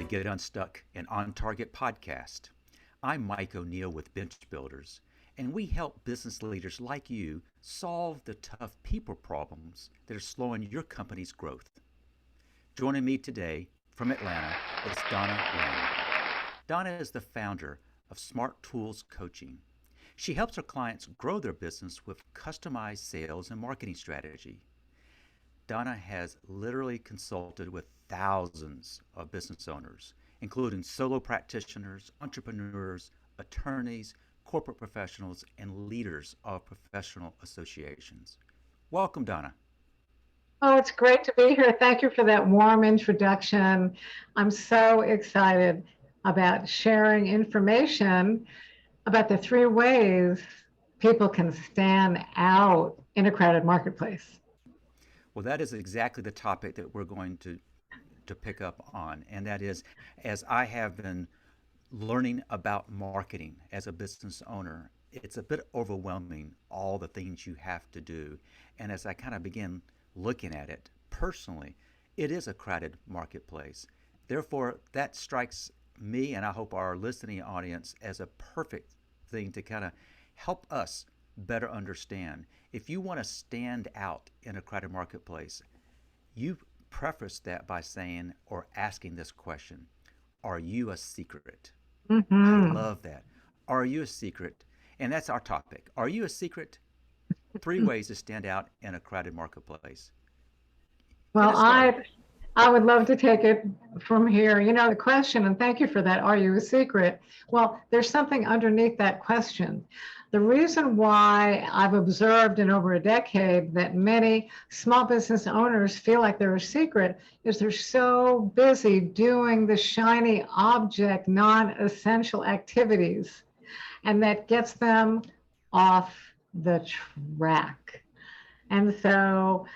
Get Unstuck and On Target podcast. I'm Mike O'Neill with Bench Builders, and we help business leaders like you solve the tough people problems that are slowing your company's growth. Joining me today from Atlanta is Donna Lang. Donna is the founder of Smart Tools Coaching. She helps her clients grow their business with customized sales and marketing strategy. Donna has literally consulted with thousands of business owners, including solo practitioners, entrepreneurs, attorneys, corporate professionals, and leaders of professional associations. Welcome, Donna. Oh, it's great to be here. Thank you for that warm introduction. I'm so excited about sharing information about the 3 ways people can stand out in a crowded marketplace. Well, that is exactly the topic that we're going to pick up on, and that is, as I have been learning about marketing as a business owner, it's a bit overwhelming, all the things you have to do. And as I kind of begin looking at it personally, it is a crowded marketplace. Therefore, that strikes me, and I hope our listening audience, as a perfect thing to kind of help us better understand. If you want to stand out in a crowded marketplace, you preface that by saying or asking this question: are you a secret? I Mm-hmm. love that. Are you a secret? And that's our topic. Are you a secret? 3 ways to stand out in a crowded marketplace. Get Well, us started. I would love to take it from here. You know, the question, and thank you for that, are you a secret? Well, there's something underneath that question. The reason why I've observed in over a decade that many small business owners feel like they're a secret is they're so busy doing the shiny object, non-essential activities, and that gets them off the track. And so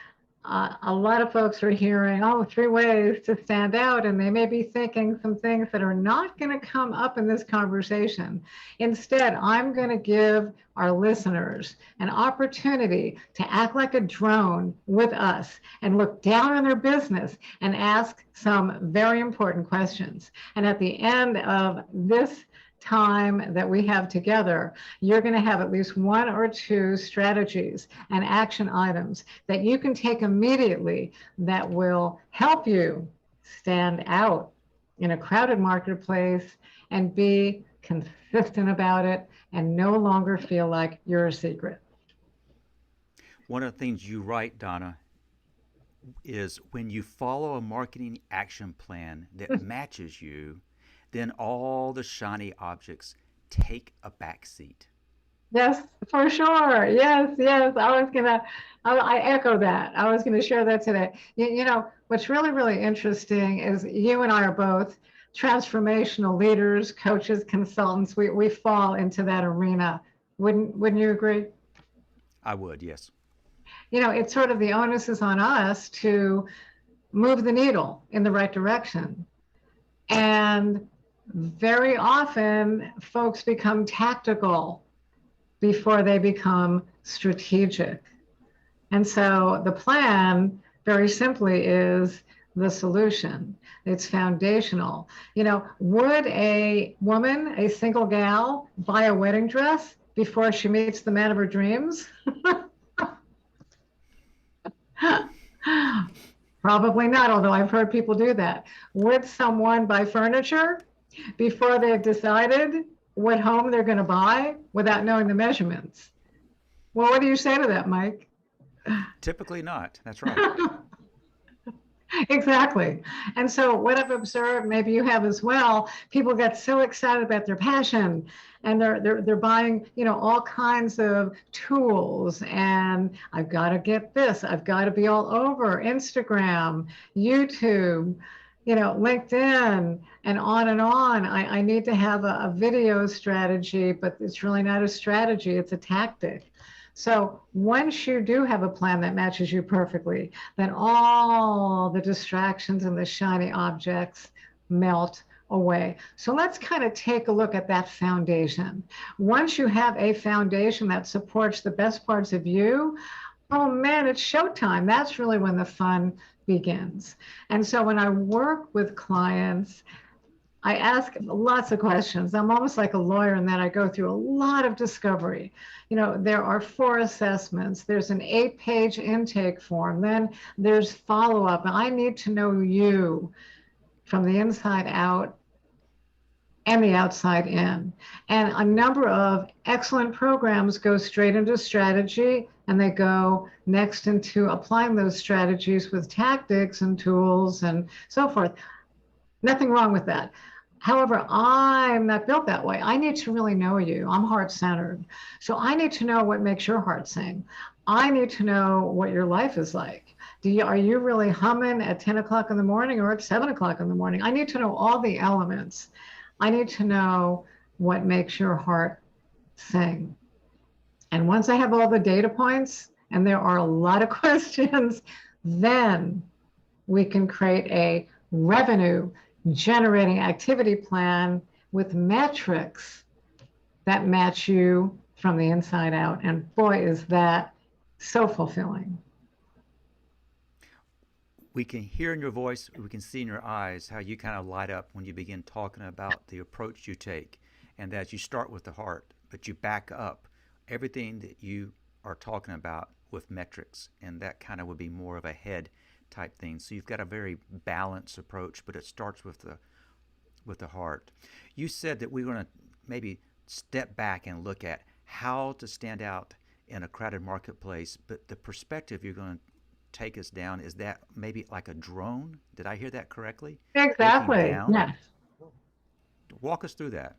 a lot of folks are hearing, oh, 3 ways to stand out, and they may be thinking some things that are not going to come up in this conversation. Instead, I'm going to give our listeners an opportunity to act like a drone with us and look down on their business and ask some very important questions. And at the end of this time that we have together, you're going to have at least 1 or 2 strategies and action items that you can take immediately that will help you stand out in a crowded marketplace and be consistent about it and no longer feel like you're a secret. One of the things you write, Donna, is when you follow a marketing action plan that matches you, then all the shiny objects take a back seat. Yes, for sure. Yes, yes. I echo that. I was gonna share that today. You know, what's really, really interesting is you and I are both transformational leaders, coaches, consultants. We fall into that arena. Wouldn't you agree? I would, yes. You know, it's sort of the onus is on us to move the needle in the right direction. And very often folks become tactical before they become strategic. And so the plan, very simply, is the solution. It's foundational. You know, would a woman, a single gal, buy a wedding dress before she meets the man of her dreams? Probably not, although I've heard people do that. Would someone buy furniture before they've decided what home they're going to buy without knowing the measurements? Well, what do you say to that, Mike? Typically not. That's right. Exactly. And so what I've observed, maybe you have as well, people get so excited about their passion and they're buying, you know, all kinds of tools, and I've got to get this, I've got to be all over Instagram, YouTube, you know, LinkedIn, and on and on. I need to have a video strategy, but it's really not a strategy, it's a tactic. So once you do have a plan that matches you perfectly, then all the distractions and the shiny objects melt away. So let's kind of take a look at that foundation. Once you have a foundation that supports the best parts of you, oh man, it's showtime. That's really when the fun begins. And so when I work with clients, I ask lots of questions. I'm almost like a lawyer in that I go through a lot of discovery. There are 4 assessments. There's an 8-page intake form. Then there's follow-up. And I need to know you from the inside out and the outside in. And a number of excellent programs go straight into strategy, and they go next into applying those strategies with tactics and tools and so forth. Nothing wrong with that. However, I'm not built that way. I need to really know you. I'm heart-centered. So I need to know what makes your heart sing. I need to know what your life is like. Are you really humming at 10 o'clock in the morning or at 7 o'clock in the morning? I need to know all the elements. I need to know what makes your heart sing. And once I have all the data points, and there are a lot of questions, then we can create a revenue generating activity plan with metrics that match you from the inside out. And boy, is that so fulfilling. We can hear in your voice, we can see in your eyes how you kind of light up when you begin talking about the approach you take, and that you start with the heart, but you back up everything that you are talking about with metrics, and that kind of would be more of a head type thing. So you've got a very balanced approach, but it starts with the heart. You said that we were going to maybe step back and look at how to stand out in a crowded marketplace, but the perspective you're going to take us down is that maybe like a drone. Did I hear that correctly? Exactly. Yes. Walk us through that.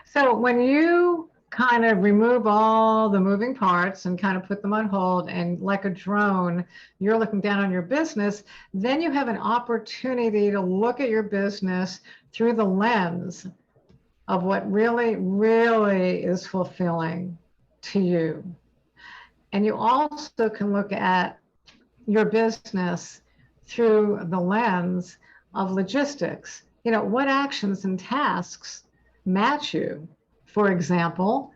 So when you kind of remove all the moving parts and kind of put them on hold, and like a drone, you're looking down on your business, then you have an opportunity to look at your business through the lens of what really, really is fulfilling to you. And you also can look at your business through the lens of logistics. What actions and tasks match you? For example,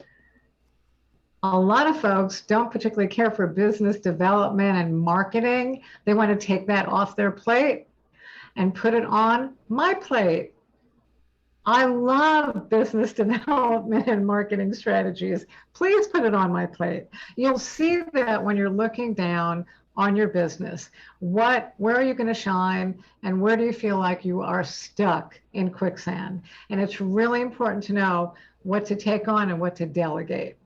a lot of folks don't particularly care for business development and marketing. They want to take that off their plate and put it on my plate. I love business development and marketing strategies. Please put it on my plate. You'll see that when you're looking down on your business. Where are you going to shine, and where do you feel like you are stuck in quicksand? And it's really important to know what to take on and what to delegate.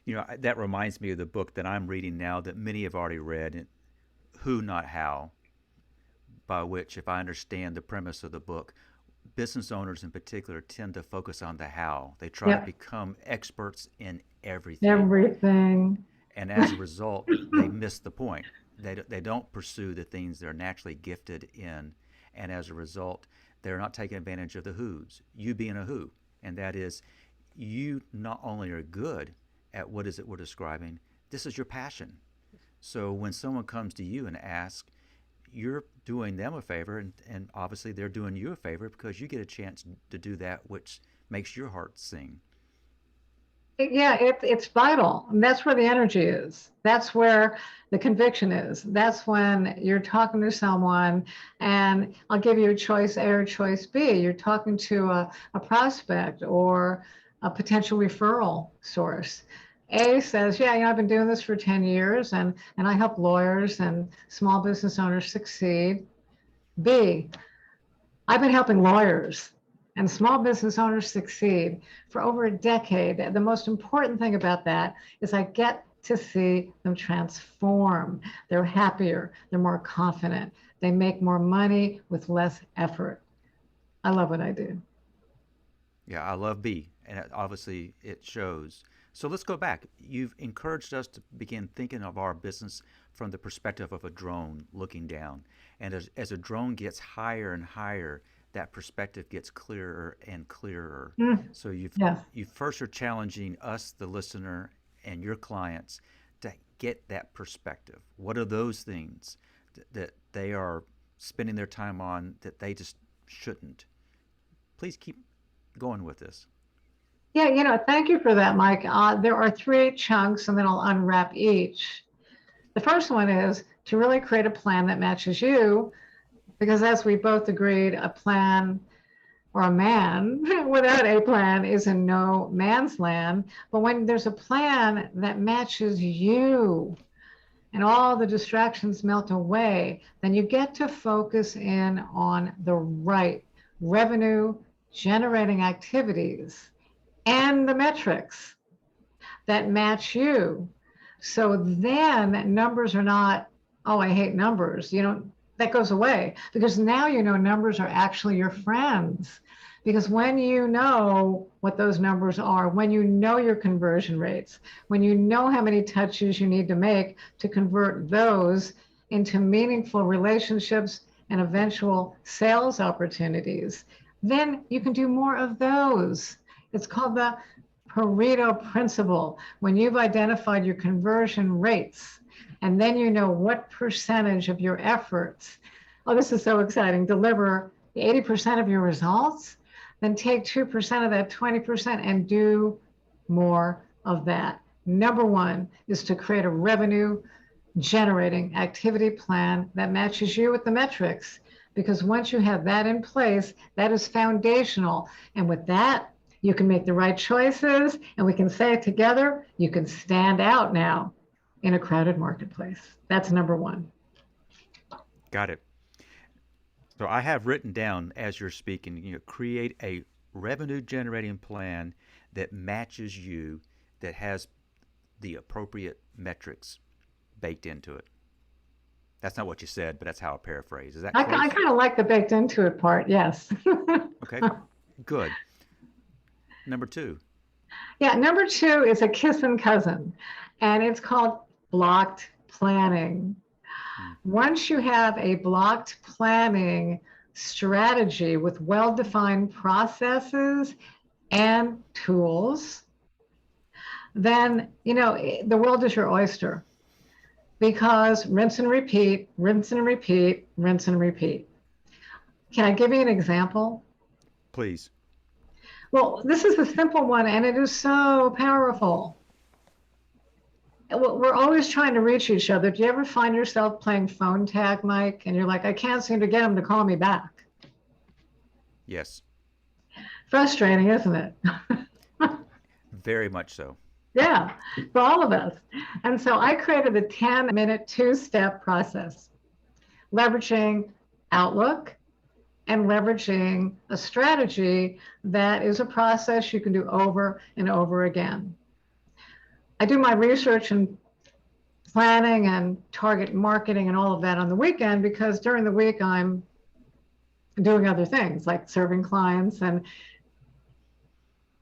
That reminds me of the book that I'm reading now that many have already read, Who Not How, by which, if I understand the premise of the book, business owners in particular tend to focus on the how. They try to become experts in everything. And as a result, they miss the point. They don't pursue the things they're naturally gifted in. And as a result, they're not taking advantage of the who's. You being a who. And that is, you not only are good at what is it we're describing, this is your passion. So when someone comes to you and asks, you're doing them a favor, and obviously they're doing you a favor because you get a chance to do that which makes your heart sing. Yeah, it's vital. And that's where the energy is. That's where the conviction is. That's when you're talking to someone, and I'll give you a choice A or choice B. You're talking to a prospect or a potential referral source. A says, yeah, I've been doing this for 10 years and I help lawyers and small business owners succeed. B, I've been helping lawyers and small business owners succeed for over a decade. The most important thing about that is I get to see them transform. They're happier, they're more confident, they make more money with less effort. I love what I do. Yeah, I love B, and obviously it shows. So let's go back. You've encouraged us to begin thinking of our business from the perspective of a drone looking down. And as a drone gets higher and higher, that perspective gets clearer and clearer. So you first are challenging us, the listener, and your clients to get that perspective. What are those things that they are spending their time on that they just shouldn't? Please keep going with this. Yeah, thank you for that, Mike. There are 3 chunks, and then I'll unwrap each. The first one is to really create a plan that matches you Because as we both agreed, a plan or a man without a plan is in no man's land. But when there's a plan that matches you and all the distractions melt away, then you get to focus in on the right revenue generating activities and the metrics that match you. So then numbers are not, oh, I hate numbers. You know, that goes away because now you know numbers are actually your friends. Because when you know what those numbers are, when you know your conversion rates, when you know how many touches you need to make to convert those into meaningful relationships and eventual sales opportunities, then you can do more of those. It's called the Pareto Principle. When you've identified your conversion rates, and then you know what percentage of your efforts, oh, this is so exciting, deliver 80% of your results, then take 2% of that 20% and do more of that. Number one is to create a revenue generating activity plan that matches you with the metrics. Because once you have that in place, that is foundational. And with that, you can make the right choices, and we can say it together, you can stand out now in a crowded marketplace. That's number one. Got it. So I have written down as you're speaking, create a revenue generating plan that matches you, that has the appropriate metrics baked into it. That's not what you said, but that's how I paraphrase. Is that I close? kind of like the baked into it part, yes. Okay, good. Number two. Yeah, number two is a kissing cousin, and it's called blocked planning. Mm. Once you have a blocked planning strategy with well-defined processes and tools, then, you know, the world is your oyster because rinse and repeat, rinse and repeat, rinse and repeat. Can I give you an example? Please. Well, this is a simple one and it is so powerful. We're always trying to reach each other. Do you ever find yourself playing phone tag, Mike? And you're like, I can't seem to get him to call me back. Yes. Frustrating, isn't it? Very much so. Yeah, for all of us. And so I created a 10-minute, two-step process, leveraging Outlook and leveraging a strategy that is a process you can do over and over again. I do my research and planning and target marketing and all of that on the weekend because during the week I'm doing other things like serving clients and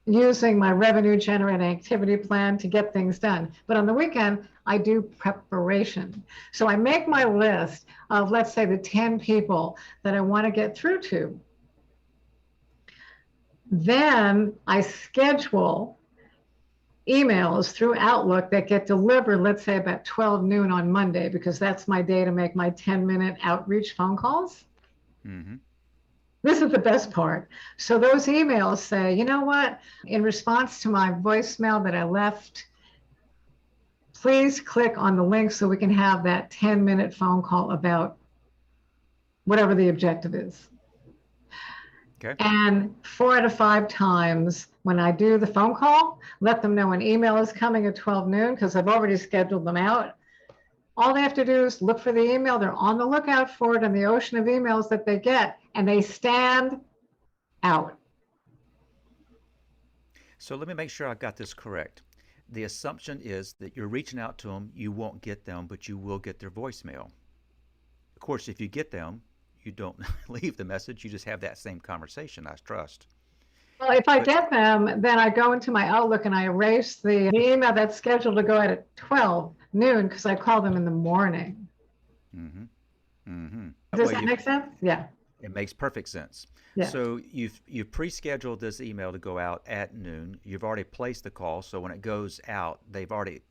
using my revenue generating activity plan to get things done. But on the weekend, I do preparation. So I make my list of, let's say, the 10 people that I want to get through to. Then I schedule emails through Outlook that get delivered, let's say about 12 noon on Monday, because that's my day to make my 10-minute outreach phone calls. Mm-hmm. This is the best part. So those emails say, you know what, in response to my voicemail that I left, please click on the link so we can have that 10-minute phone call about whatever the objective is. Okay. And 4 out of 5 times when I do the phone call, let them know an email is coming at 12 noon because I've already scheduled them out. All they have to do is look for the email. They're on the lookout for it in the ocean of emails that they get, and they stand out. So let me make sure I've got this correct. The assumption is that you're reaching out to them, you won't get them, but you will get their voicemail. Of course, if you get them, you don't leave the message, you just have that same conversation, I trust. Well, if I But get them, then I go into my Outlook and I erase the email that's scheduled to go out at 12 noon because I call them in the morning. mm-hmm. Mm-hmm. That Does way that you make sense? Yeah. it makes perfect sense. Yeah. So you've pre-scheduled this email to go out at noon. You've already placed the call, so when it goes out, they've already,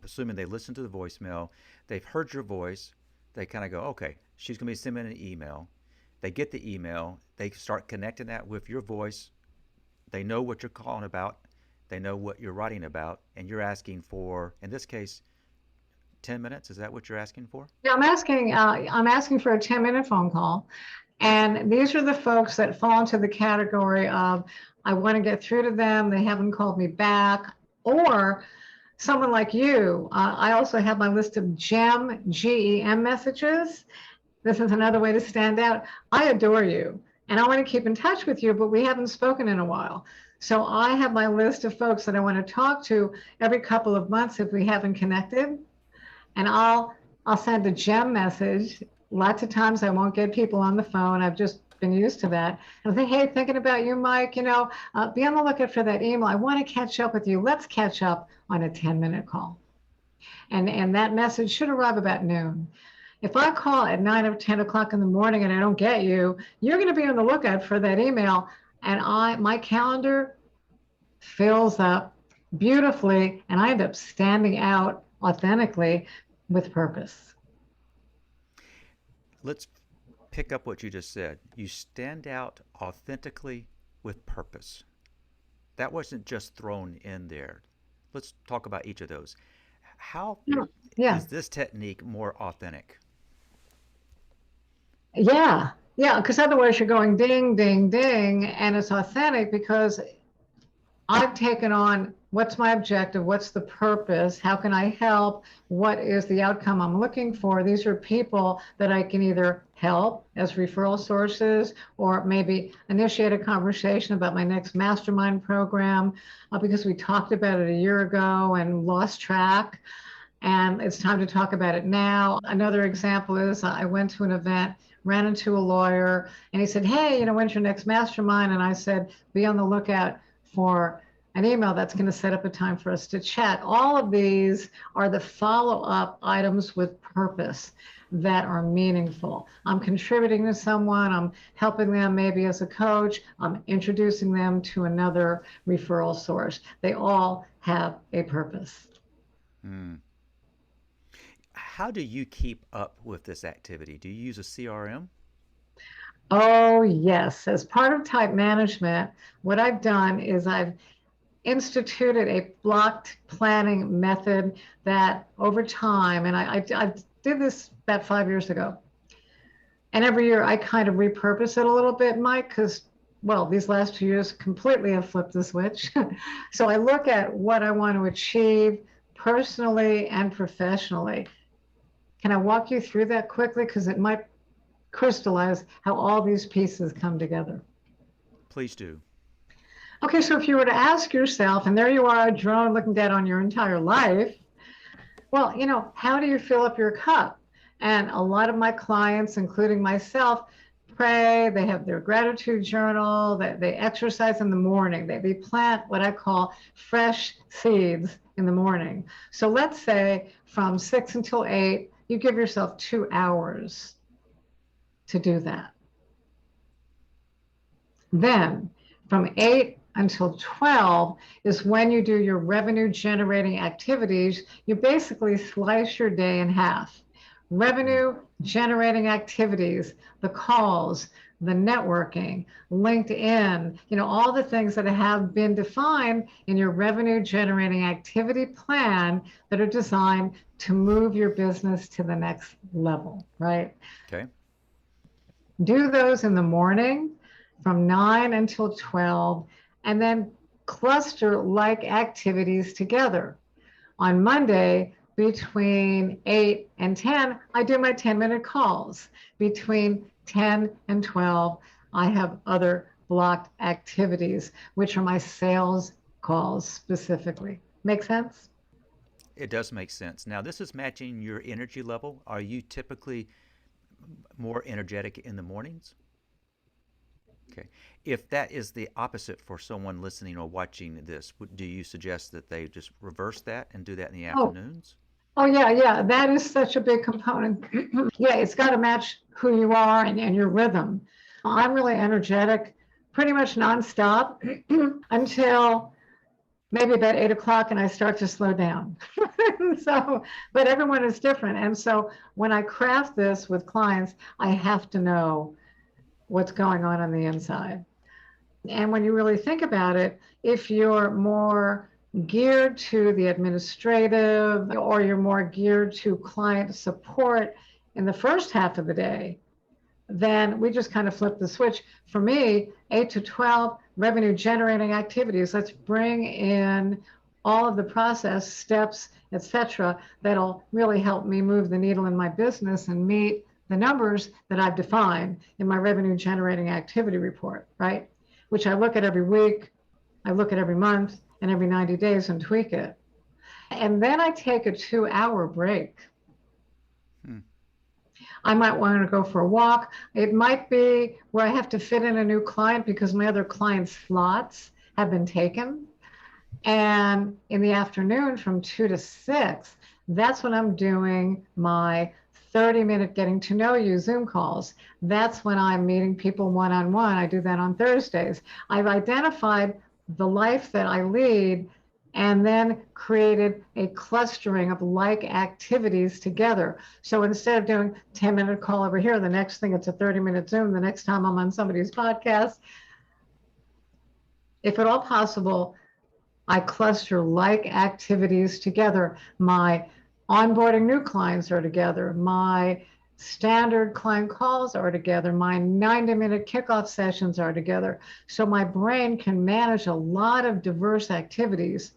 assuming they listened to the voicemail, they've heard your voice. They kind of go, okay, she's going to be sending an email. They get the email. They start connecting that with your voice. They know what you're calling about. They know what you're writing about, and you're asking for, in this case, 10 minutes? Is that what you're asking for? Yeah, I'm asking for a 10-minute phone call. And these are the folks that fall into the category of I want to get through to them, they haven't called me back, or someone like you. I also have my list of GEM messages. This is another way to stand out. I adore you and I want to keep in touch with you, but we haven't spoken in a while. So I have my list of folks that I want to talk to every couple of months if we haven't connected. And I'll send a gem message. Lots of times I won't get people on the phone. I've just been used to that. And I think, hey, thinking about you, Mike, be on the lookout for that email. I want to catch up with you. Let's catch up on a 10-minute call. And that message should arrive about noon. If I call at 9 or 10 o'clock in the morning and I don't get you, you're going to be on the lookout for that email. And my calendar fills up beautifully, and I end up standing out authentically with purpose. Let's pick up what you just said. You stand out authentically with purpose. That wasn't just thrown in there. Let's talk about each of those. How Yeah. is this technique more authentic? Yeah. Yeah. Because otherwise you're going ding, ding, ding. And it's authentic because I've taken on what's my objective? What's the purpose? How can I help? What is the outcome I'm looking for? These are people that I can either help as referral sources or maybe initiate a conversation about my next mastermind program because we talked about it a year ago and lost track. And it's time to talk about it now. Another example is I went to an event, ran into a lawyer, and he said, hey, when's your next mastermind? And I said, be on the lookout for an email that's going to set up a time for us to chat. All of these are the follow-up items with purpose that are meaningful. I'm contributing to someone, I'm helping them maybe as a coach, I'm introducing them to another referral source. They all have a purpose. Mm. How do you keep up with this activity? Do you use a CRM? Oh, yes. As part of type management, what I've done is I've instituted a blocked planning method that over time, and I did this about 5 years ago. And every year I kind of repurpose it a little bit, Mike, because, well, these last 2 years completely have flipped the switch. So I look at what I want to achieve personally and professionally. Can I walk you through that quickly? Because it might crystallize how all these pieces come together. Please do. Okay, so if you were to ask yourself, and there you are, a drone looking down on your entire life, well, how do you fill up your cup? And a lot of my clients, including myself, pray, they have their gratitude journal, they exercise in the morning, they plant what I call fresh seeds in the morning. So let's say from 6 until 8, you give yourself 2 hours to do that. Then from 8 until 12 is when you do your revenue generating activities. You basically slice your day in half. Revenue generating activities, the calls, the networking, LinkedIn, all the things that have been defined in your revenue generating activity plan that are designed to move your business to the next level, right? Okay. Do those in the morning from 9 until 12, and then cluster like activities together. On Monday, between 8 and 10, I do my 10-minute calls. Between 10 and 12, I have other blocked activities, which are my sales calls specifically. Make sense? It does make sense. Now, this is matching your energy level. Are you typically more energetic in the mornings? Okay. If that is the opposite for someone listening or watching this, do you suggest that they just reverse that and do that in the afternoons? Oh, yeah. That is such a big component. Yeah, it's got to match who you are and your rhythm. I'm really energetic, pretty much nonstop until maybe about 8 o'clock, and I start to slow down. But everyone is different. And so when I craft this with clients, I have to know what's going on the inside. And when you really think about it, if you're more geared to the administrative, or you're more geared to client support in the first half of the day, then we just kind of flip the switch. For me, 8 to 12 revenue generating activities. Let's bring in all of the process steps, etc., that'll really help me move the needle in my business and meet the numbers that I've defined in my revenue generating activity report, right? Which I look at every week, I look at every month, and every 90 days and tweak it. And then I take a 2-hour break. I might want to go for a walk. It might be where I have to fit in a new client because my other client slots have been taken. And in the afternoon from 2 to 6, that's when I'm doing my 30-minute getting to know you Zoom calls. That's when I'm meeting people one-on-one. I do that on Thursdays. I've identified the life that I lead and then created a clustering of like activities together. So instead of doing 10-minute call over here, the next thing it's a 30-minute Zoom, the next time I'm on somebody's podcast, if at all possible, I cluster like activities together. My onboarding new clients are together. My standard client calls are together. My 90-minute kickoff sessions are together. So my brain can manage a lot of diverse activities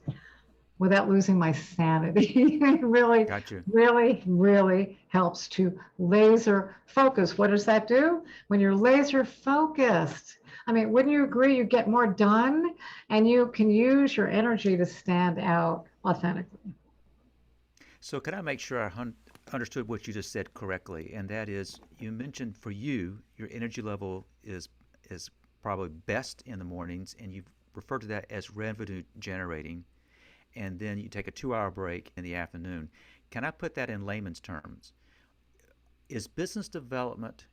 without losing my sanity. It really, Gotcha. really helps to laser focus. What does that do? When you're laser focused, I mean, wouldn't you agree you get more done and you can use your energy to stand out authentically? So, can I make sure I understood what you just said correctly? And that is, you mentioned for you, your energy level is probably best in the mornings, and you refer to that as revenue generating. And then you take a 2-hour break in the afternoon. Can I put that in layman's terms? Is business development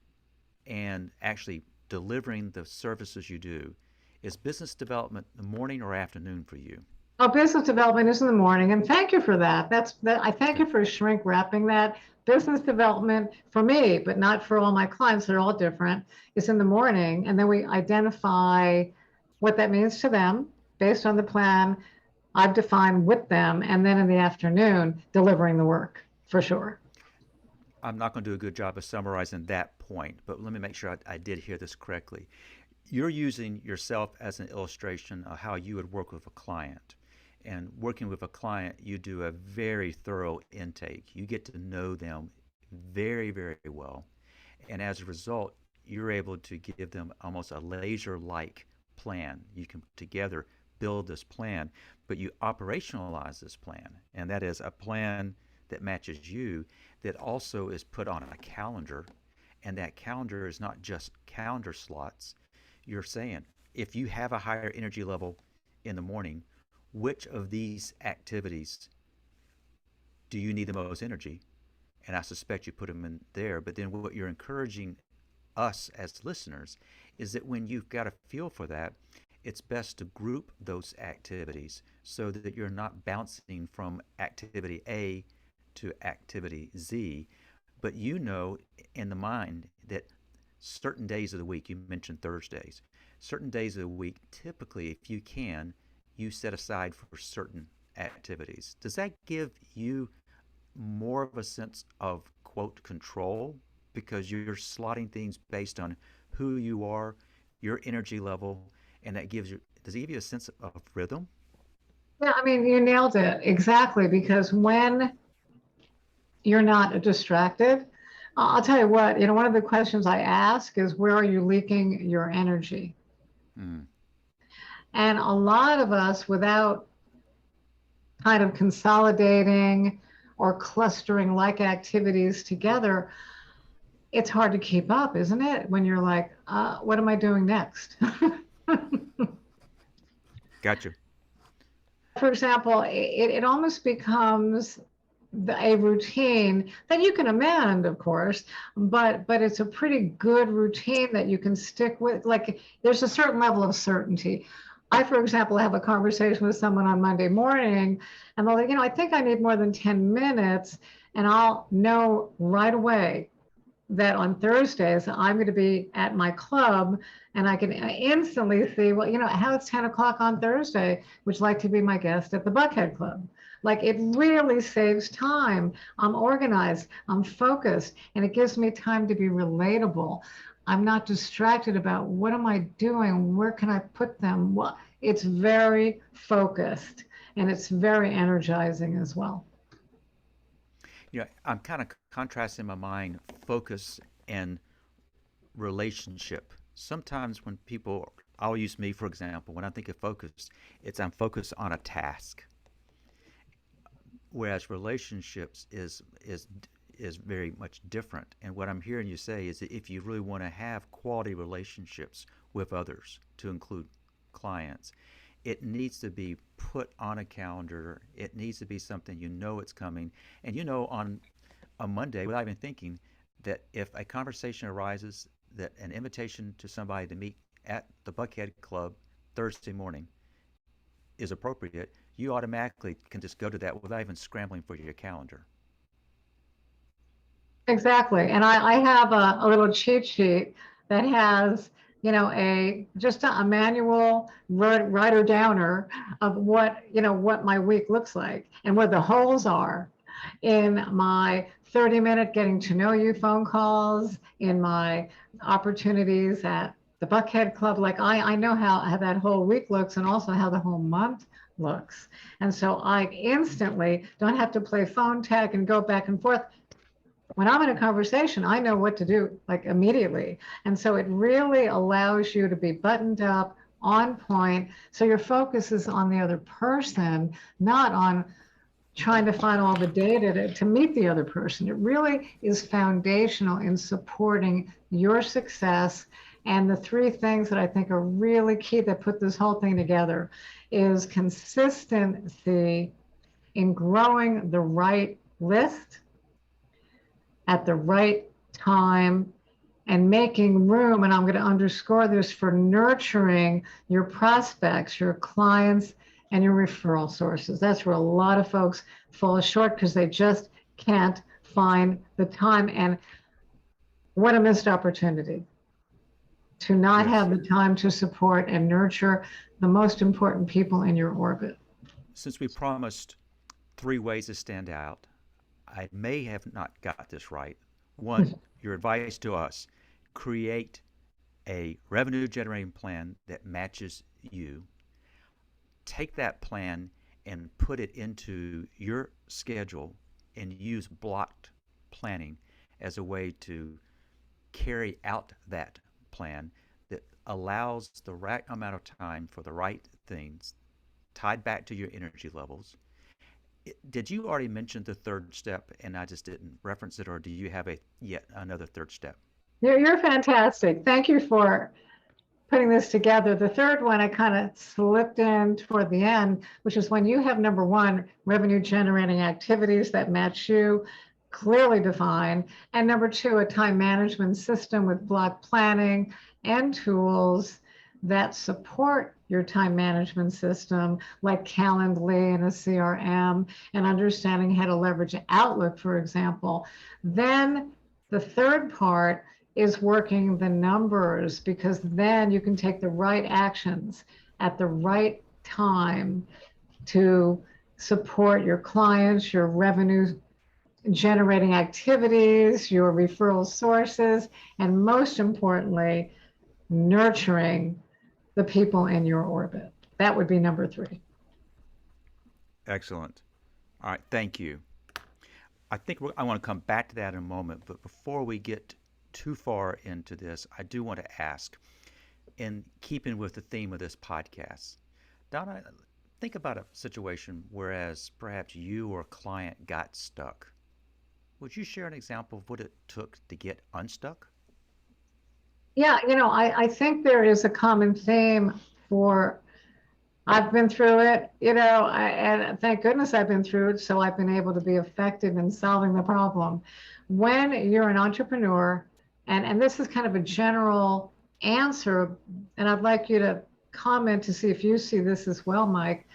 and actually delivering the services you do, is business development the morning or afternoon for you? Oh, business development is in the morning, and thank you for that. I thank Okay. you for shrink wrapping that. Business development for me, but not for all my clients, they're all different, is in the morning, and then we identify what that means to them based on the plan I've defined with them, and then in the afternoon, delivering the work for sure. I'm not going to do a good job of summarizing that point, but let me make sure I did hear this correctly. You're using yourself as an illustration of how you would work with a client. And working with a client, you do a very thorough intake. You get to know them very well. And as a result, you're able to give them almost a laser like plan. You can together build this plan, but you operationalize this plan. And that is a plan that matches you, that also is put on a calendar. And that calendar is not just calendar slots. You're saying, if you have a higher energy level in the morning, which of these activities do you need the most energy? And I suspect you put them in there. But then what you're encouraging us as listeners is that when you've got a feel for that, it's best to group those activities so that you're not bouncing from activity A to activity Z, but you know in the mind that certain days of the week, you mentioned Thursdays, certain days of the week, typically, if you can, you set aside for certain activities. Does that give you more of a sense of, quote, control? Because you're slotting things based on who you are, your energy level, and that gives you, does it give you a sense of rhythm? Yeah, I mean, you nailed it exactly because when you're not distracted, I'll tell you what, one of the questions I ask is where are you leaking your energy? Mm. And a lot of us, without kind of consolidating or clustering like activities together, it's hard to keep up, isn't it? When you're like, what am I doing next? Gotcha. For example, it almost becomes a routine that you can amend, of course, but it's a pretty good routine that you can stick with. Like there's a certain level of certainty. I, for example, have a conversation with someone on Monday morning, and they're like, I think I need more than 10 minutes, and I'll know right away that on Thursdays I'm going to be at my club, and I can instantly see, well, how it's 10 o'clock on Thursday, would you like to be my guest at the Buckhead Club? Like, it really saves time. I'm organized, I'm focused, and it gives me time to be relatable. I'm not distracted about what am I doing? Where can I put them? Well, it's very focused, and it's very energizing as well. I'm kind of contrasting in my mind focus and relationship. Sometimes when people, I'll use me for example, when I think of focus, it's I'm focused on a task. Whereas relationships is very much different. And what I'm hearing you say is that if you really want to have quality relationships with others, to include clients, it needs to be put on a calendar. It needs to be something it's coming. And on a Monday, without even thinking, that if a conversation arises, that an invitation to somebody to meet at the Buckhead Club Thursday morning is appropriate, you automatically can just go to that without even scrambling for your calendar. Exactly. And I have a little cheat sheet that has, a just a manual writer downer of what my week looks like and where the holes are in my 30-minute getting to know you phone calls, in my opportunities at the Buckhead Club. Like, I know how that whole week looks, and also how the whole month looks. And so I instantly don't have to play phone tag and go back and forth. When I'm in a conversation, I know what to do, like, immediately. And so it really allows you to be buttoned up, on point. So your focus is on the other person, not on trying to find all the data to meet the other person. It really is foundational in supporting your success. And the three things that I think are really key that put this whole thing together is consistency in growing the right list at the right time, and making room, and I'm going to underscore this, for nurturing your prospects, your clients, and your referral sources. That's where a lot of folks fall short, because they just can't find the time. And what a missed opportunity to not Yes. have the time to support and nurture the most important people in your orbit. Since we promised 3 ways to stand out, I may have not got this right. One, your advice to us: create a revenue generating plan that matches you. Take that plan and put it into your schedule, and use blocked planning as a way to carry out that plan that allows the right amount of time for the right things tied back to your energy levels. Did you already mention the third step and I just didn't reference it, or do you have yet another third step? You're fantastic. Thank you for putting this together. The third one I kind of slipped in toward the end, which is when you have, number one, revenue generating activities that match you, clearly defined, and number two, a time management system with block planning and tools that support your time management system, like Calendly and a CRM, and understanding how to leverage Outlook, for example. Then the third part is working the numbers, because then you can take the right actions at the right time to support your clients, your revenue generating activities, your referral sources, and most importantly, nurturing the people in your orbit. That would be number three. Excellent. All right, thank you. I think I want to come back to that in a moment, but before we get too far into this, I do want to ask, in keeping with the theme of this podcast, Donna, think about a situation whereas perhaps you or a client got stuck. Would you share an example of what it took to get unstuck? Yeah, I think there is a common theme for, I've been through it, and thank goodness I've been through it, so I've been able to be effective in solving the problem. When you're an entrepreneur, and this is kind of a general answer, and I'd like you to comment to see if you see this as well, Mike.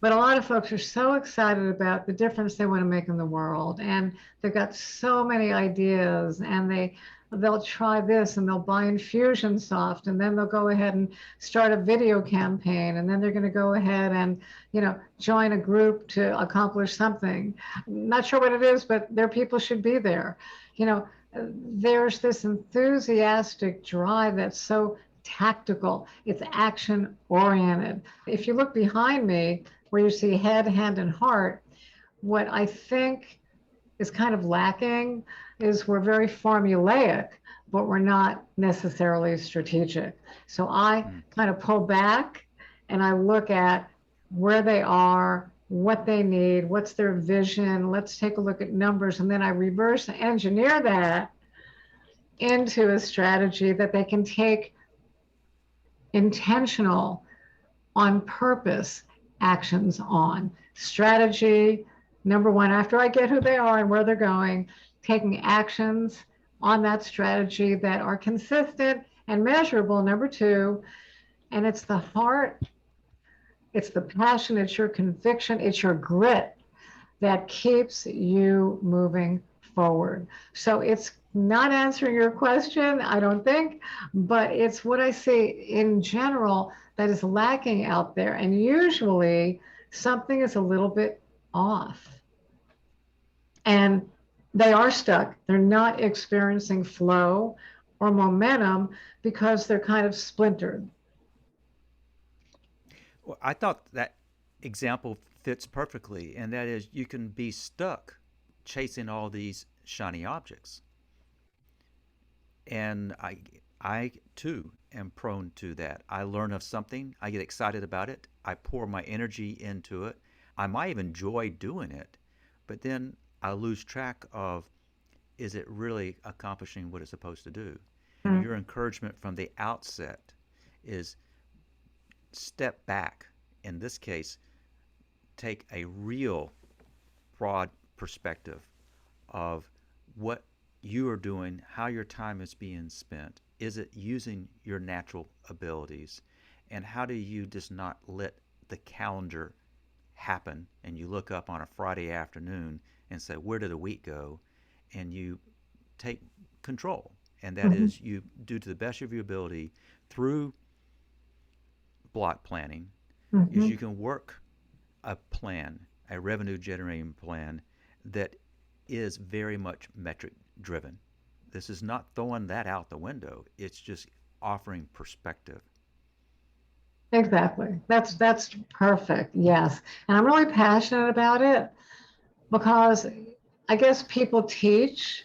But a lot of folks are so excited about the difference they want to make in the world, and they've got so many ideas, and they'll try this, and they'll buy Infusionsoft, and then they'll go ahead and start a video campaign, and then they're going to go ahead and join a group to accomplish something. Not sure what it is, but their people should be there. You know, there's this enthusiastic drive that's so tactical. It's action oriented. If you look behind me, where you see head, hand, and heart, what I think is kind of lacking is we're very formulaic, but we're not necessarily strategic. So I kind of pull back and I look at where they are, what they need, what's their vision. Let's take a look at numbers. And then I reverse engineer that into a strategy that they can take intentional, on purpose actions on. Strategy, number one, after I get who they are and where they're going, taking actions on that strategy that are consistent and measurable, number two. And it's the heart, it's the passion, it's your conviction, it's your grit that keeps you moving forward. So it's not answering your question, I don't think, but it's what I see in general that is lacking out there. And usually something is a little bit off. And they are stuck. They're not experiencing flow or momentum because they're kind of splintered. Well, I thought that example fits perfectly, and that is you can be stuck chasing all these shiny objects. And I too am prone to that. I learn of something, I get excited about it, I pour my energy into it. I might even enjoy doing it, but then I lose track of, is it really accomplishing what it's supposed to do? And Mm-hmm. your encouragement from the outset is step back. In this case, take a real broad perspective of what you are doing, how your time is being spent. Is it using your natural abilities? And how do you just not let the calendar happen and you look up on a Friday afternoon and say, where did the week go? And you take control. And that Mm-hmm. is, you do to the best of your ability through block planning, is Mm-hmm. you can work a plan, a revenue generating plan that is very much metric driven. This is not throwing that out the window. It's just offering perspective. Exactly. That's perfect. Yes. And I'm really passionate about it because I guess people teach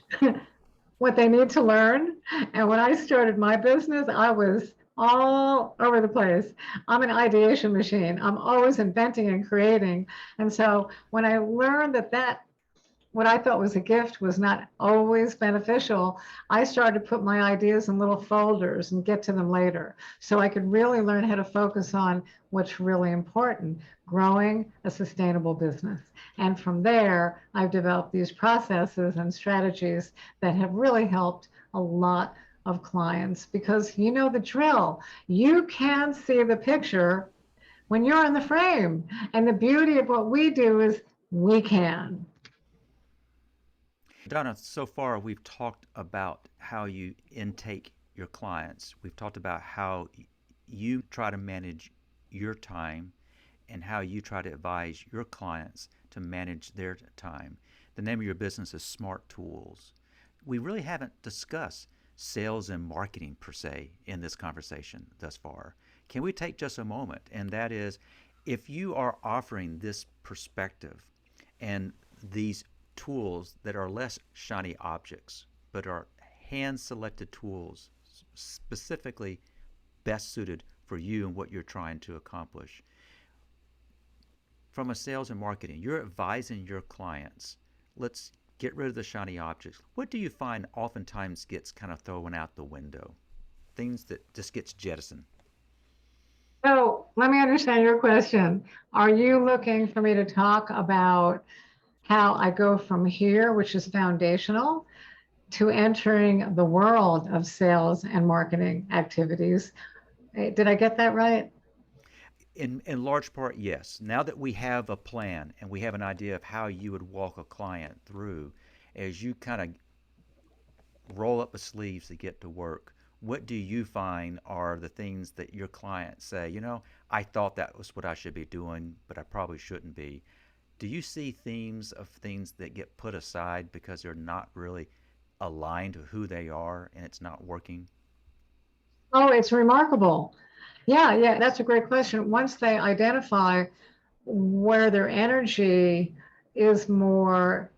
what they need to learn. And when I started my business, I was all over the place. I'm an ideation machine. I'm always inventing and creating. And so when I learned that what I thought was a gift was not always beneficial, I started to put my ideas in little folders and get to them later. So I could really learn how to focus on what's really important, growing a sustainable business. And from there, I've developed these processes and strategies that have really helped a lot of clients because you know the drill. You can see the picture when you're in the frame. And the beauty of what we do is we can. Donna, so far we've talked about how you intake your clients. We've talked about how you try to manage your time and how you try to advise your clients to manage their time. The name of your business is Smart Tools. We really haven't discussed sales and marketing per se in this conversation thus far. Can we take just a moment? And that is, if you are offering this perspective and these tools that are less shiny objects, but are hand selected tools specifically best suited for you and what you're trying to accomplish. From a sales and marketing, you're advising your clients, let's get rid of the shiny objects. What do you find oftentimes gets kind of thrown out the window? Things that just gets jettisoned. So let me understand your question. Are you looking for me to talk about how I go from here, which is foundational, to entering the world of sales and marketing activities? Did I get that right? In large part, yes. Now that we have a plan and we have an idea of how you would walk a client through, as you kind of roll up the sleeves to get to work, what do you find are the things that your clients say, I thought that was what I should be doing, but I probably shouldn't be? Do you see themes of things that get put aside because they're not really aligned to who they are and it's not working? Oh, it's remarkable. Yeah, yeah, that's a great question. Once they identify where their energy is more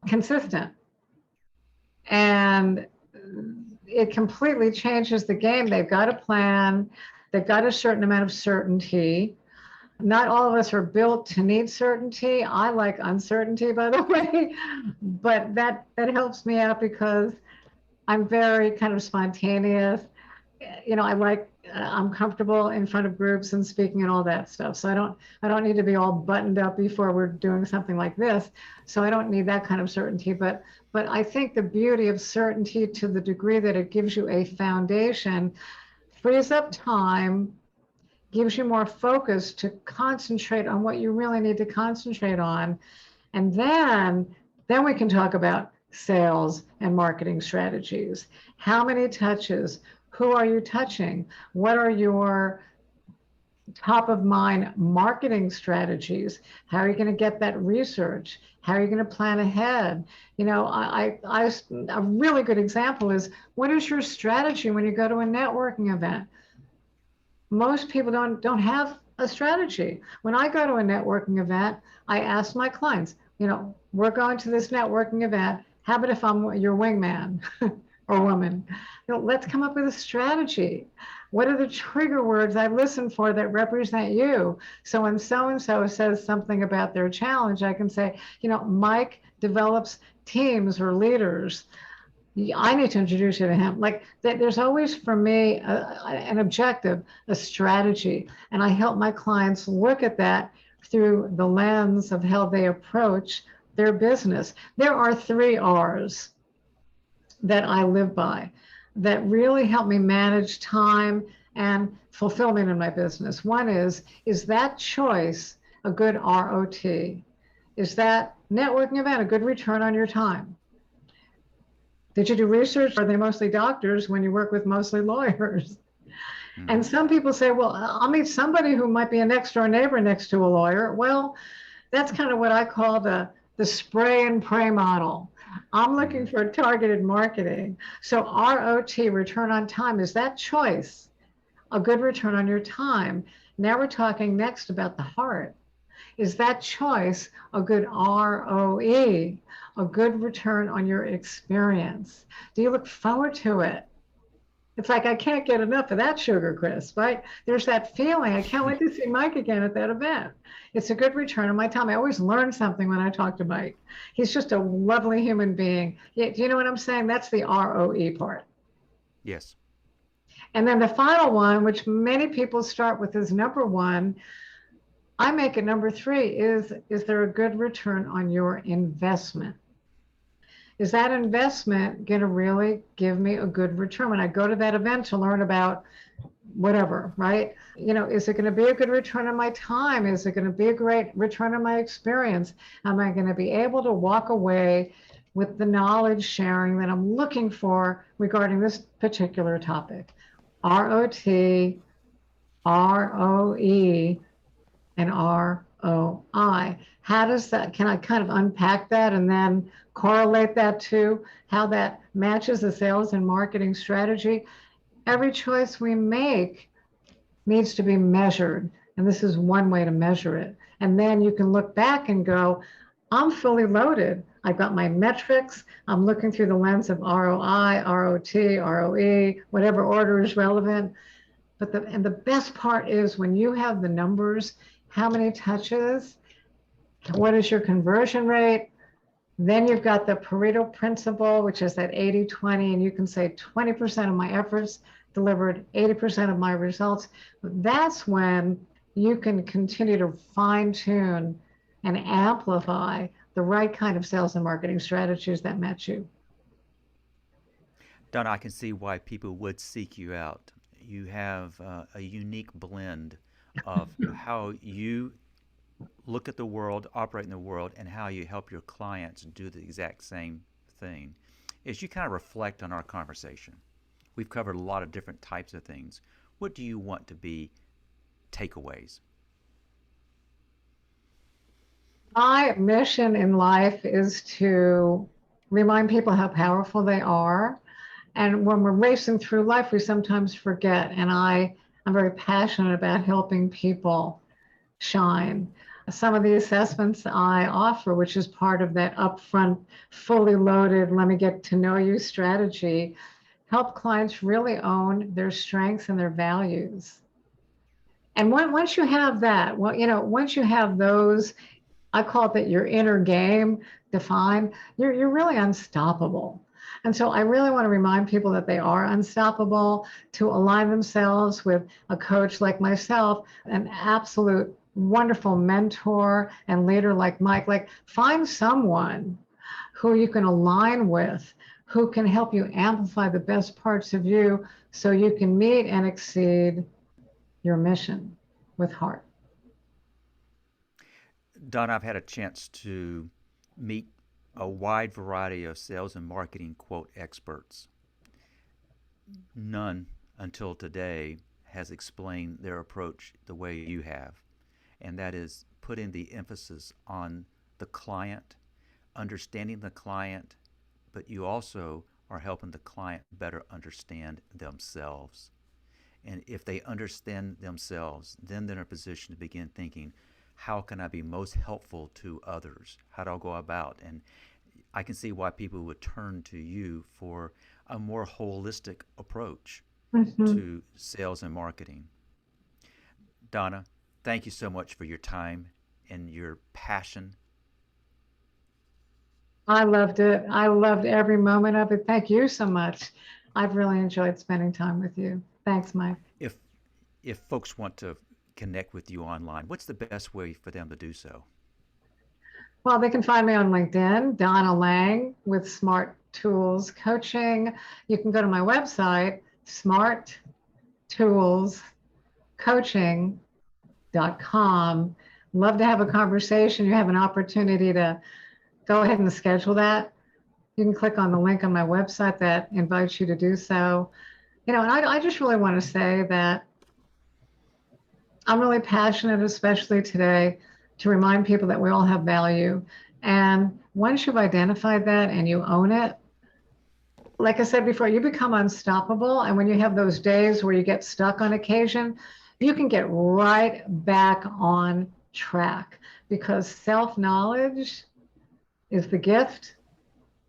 consistent, and it completely changes the game. They've got a plan, they've got a certain amount of certainty. Not all of us are built to need certainty. I like uncertainty, by the way, but that helps me out because I'm very kind of spontaneous. I like I'm comfortable in front of groups and speaking and all that stuff. So I don't need to be all buttoned up before we're doing something like this. So I don't need that kind of certainty. But I think the beauty of certainty, to the degree that it gives you a foundation, frees up time, gives you more focus to concentrate on what you really need to concentrate on. And then we can talk about sales and marketing strategies. How many touches? Who are you touching? What are your top of mind marketing strategies? How are you going to get that research? How are you going to plan ahead? A really good example is, what is your strategy when you go to a networking event? Most people don't have a strategy. When I go to a networking event, I ask my clients, we're going to this networking event. How about if I'm your wingman or woman? Let's come up with a strategy. What are the trigger words I listen for that represent you? So when so-and-so says something about their challenge, I can say, Mike develops teams or leaders. I need to introduce you to him. Like that, there's always for me an objective, a strategy, and I help my clients look at that through the lens of how they approach their business. There are 3 R's that I live by that really help me manage time and fulfillment in my business. One is that choice a good ROT? Is that networking event a good return on your time? Did you do research? Are they mostly doctors when you work with mostly lawyers? And Hmm. some people say, well, I'll meet somebody who might be a next door neighbor next to a lawyer. Well, that's kind of what I call the spray and pray model. I'm looking Hmm. for targeted marketing. So ROT, return on time, is that choice a good return on your time? Now we're talking next about the heart. Is that choice a good ROE, a good return on your experience? Do you look forward to it? It's like, I can't get enough of that sugar crisp, right? There's that feeling. I can't wait to see Mike again at that event. It's a good return on my time. I always learn something when I talk to Mike. He's just a lovely human being. Yeah, do you know what I'm saying? That's the ROE part. Yes. And then the final one, which many people start with as number one, I make it number 3, is there a good return on your investment? Is that investment going to really give me a good return when I go to that event to learn about whatever, right? Is it going to be a good return on my time? Is it going to be a great return on my experience? Am I going to be able to walk away with the knowledge sharing that I'm looking for regarding this particular topic? ROT, ROE, and ROI. How does that, can I kind of unpack that and then correlate that to how that matches the sales and marketing strategy? Every choice we make needs to be measured. And this is one way to measure it. And then you can look back and go, I'm fully loaded. I've got my metrics. I'm looking through the lens of ROI, ROT, ROE, whatever order is relevant. But the best part is when you have the numbers, how many touches, what is your conversion rate? Then you've got the Pareto Principle, which is that 80-20, and you can say 20% of my efforts delivered 80% of my results. That's when you can continue to fine tune and amplify the right kind of sales and marketing strategies that match you. Donna, I can see why people would seek you out. You have a unique blend of how you look at the world, operate in the world, and how you help your clients do the exact same thing, is you kind of reflect on our conversation. We've covered a lot of different types of things. What do you want to be takeaways? My mission in life is to remind people how powerful they are. And when we're racing through life, we sometimes forget. And I'm very passionate about helping people shine. Some of the assessments I offer, which is part of that upfront, fully loaded, let me get to know you strategy, help clients really own their strengths and their values. And once you have that, well, once you have those, I call it that your inner game defined, you're really unstoppable. And so I really want to remind people that they are unstoppable, to align themselves with a coach like myself, an absolute wonderful mentor and leader like Mike. Like, find someone who you can align with, who can help you amplify the best parts of you so you can meet and exceed your mission with heart. Don, I've had a chance to meet a wide variety of sales and marketing quote experts. None until today has explained their approach the way you have, and that is putting the emphasis on the client, understanding the client, but you also are helping the client better understand themselves. And if they understand themselves, then they're in a position to begin thinking, how can I be most helpful to others? How do I go about? And I can see why people would turn to you for a more holistic approach Mm-hmm. to sales and marketing. Donna, thank you so much for your time and your passion. I loved it. I loved every moment of it. Thank you so much. I've really enjoyed spending time with you. Thanks, Mike. If if folks want to connect with you online, what's the best way for them to do so? Well, they can find me on LinkedIn, Donna Lang with Smart Tools Coaching. You can go to my website, smarttoolscoaching.com. Love to have a conversation. You have an opportunity to go ahead and schedule that. You can click on the link on my website that invites you to do so. And I just really want to say that I'm really passionate, especially today, to remind people that we all have value. And once you've identified that and you own it, like I said before, you become unstoppable. And when you have those days where you get stuck on occasion, you can get right back on track, because self-knowledge is the gift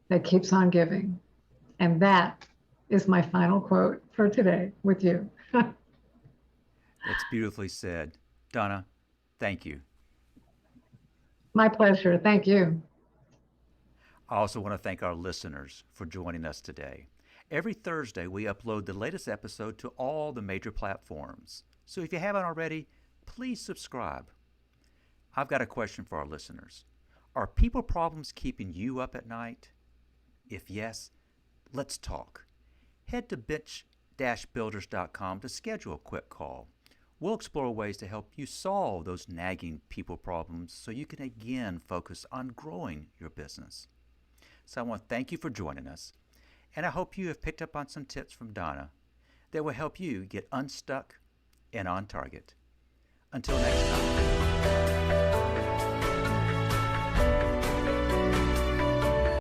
that keeps on giving. And that is my final quote for today with you. That's beautifully said. Donna, thank you. My pleasure. Thank you. I also want to thank our listeners for joining us today. Every Thursday, we upload the latest episode to all the major platforms. So if you haven't already, please subscribe. I've got a question for our listeners. Are people problems keeping you up at night? If yes, let's talk. Head to bench-builders.com to schedule a quick call. We'll explore ways to help you solve those nagging people problems so you can again focus on growing your business. So I want to thank you for joining us, and I hope you have picked up on some tips from Donna that will help you get unstuck and on target. Until next time.